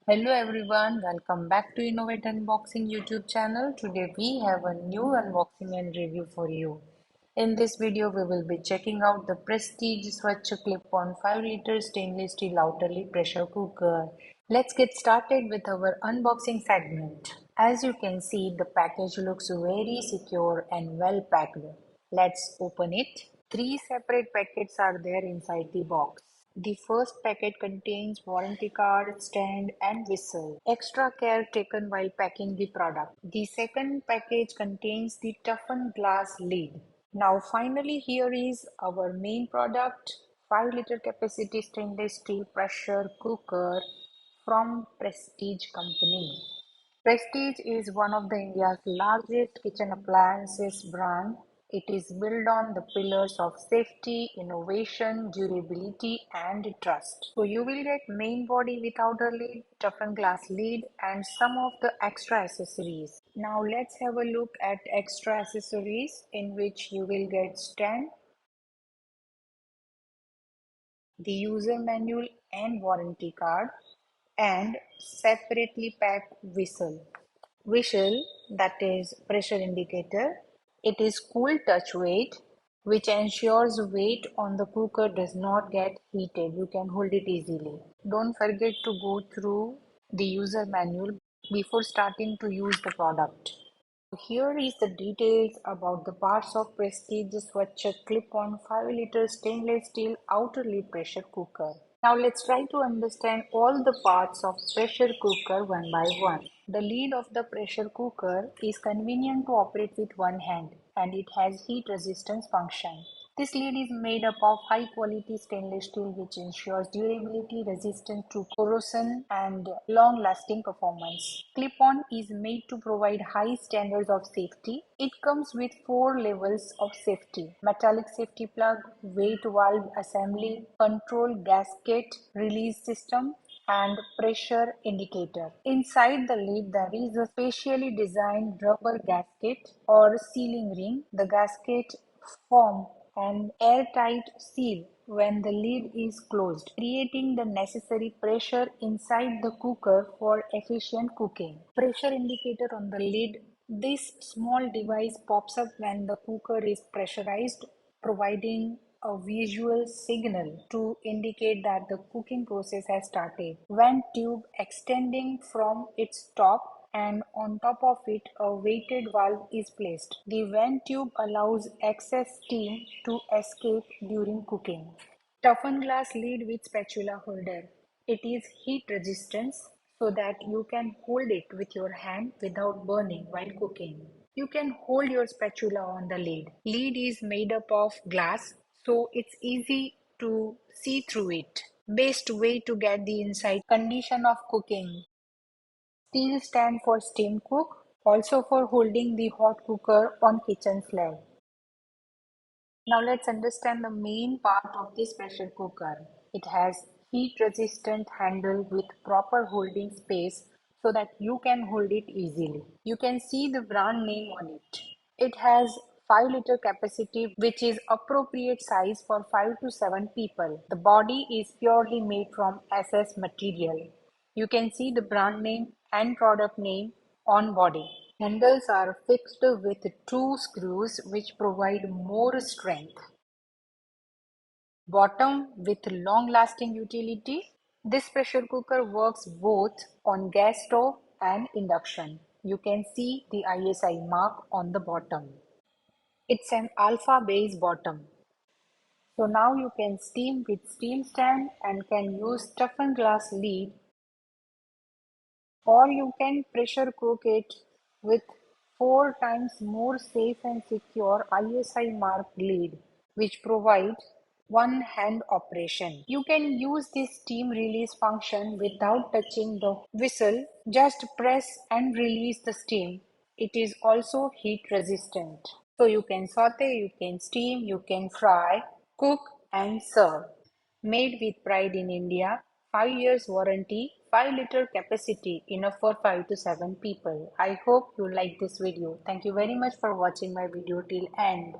Hello everyone, welcome back to Innovate Unboxing YouTube channel. Today we have a new unboxing and review for you. In this video we will be checking out the Prestige Svachh clip-on 5 liter stainless steel outer lid pressure cooker. Let's get started with our unboxing segment. As you can see, the package looks very secure and well packed. Let's open it. Three separate packets are there inside the box. The first packet contains warranty card, stand and whistle. Extra care taken while packing the product. The second package contains the toughened glass lid. Now finally here is our main product, 5 liter capacity stainless steel pressure cooker from Prestige company. Prestige is one of the India's largest kitchen appliances brand. It is built on the pillars of safety, innovation, durability, and trust. So you will get main body with outer lid, toughened glass lid, and some of the extra accessories. Now let's have a look at extra accessories in which you will get stand, the user manual and warranty card, and separately packed whistle. Whistle, that is pressure indicator. It is cool touch weight, which ensures weight on the cooker does not get heated. You can hold it easily. Don't forget to go through the user manual before starting to use the product. Here is the details about the parts of Prestige Svachh clip-on 5 liter stainless steel outer lid pressure cooker. Now let's try to understand all the parts of pressure cooker one by one. The lid of the pressure cooker is convenient to operate with one hand and it has heat resistance function. This lid is made up of high quality stainless steel which ensures durability, resistance to corrosion and long lasting performance. Clip-on is made to provide high standards of safety. It comes with 4 levels of safety: metallic safety plug, weight valve assembly, control gasket release system, and pressure indicator. Inside the lid there is a specially designed rubber gasket or sealing ring. The gasket form an airtight seal when the lid is closed, creating the necessary pressure inside the cooker for efficient cooking. Pressure indicator on the lid. This small device pops up when the cooker is pressurized, providing a visual signal to indicate that the cooking process has started. Vent tube extending from its top, and on top of it a weighted valve is placed. The vent tube allows excess steam to escape during cooking. Toughen glass lid with spatula holder. It is heat resistant so that you can hold it with your hand without burning while cooking. You can hold your spatula on the lid. Lid is made up of glass, so it's easy to see through it. Best way to get the inside condition of cooking. Steel stand for steam cook, also for holding the hot cooker on kitchen slab. Now let's understand the main part of this pressure cooker. It has heat resistant handle with proper holding space so that you can hold it easily. You can see the brand name on it. It has 5 liter capacity which is appropriate size for 5 to 7 people. The body is purely made from SS material. You can see the brand name and product name on body. Handles are fixed with two screws which provide more strength. Bottom with long-lasting utility. This pressure cooker works both on gas stove and induction. You can see the ISI mark on the bottom. It's an alpha base bottom. So now you can steam with steel stand and can use toughened glass lid, or you can pressure cook it with 4 times more safe and secure ISI marked lid, which provides one hand operation. You can use this steam release function without touching the whistle. Just press and release the steam. It is also heat resistant. So you can saute, you can steam, you can fry, cook and serve. Made with pride in India, 5 years warranty, 5 liter capacity, enough for 5 to 7 people. I hope you like this video. Thank you very much for watching my video till end.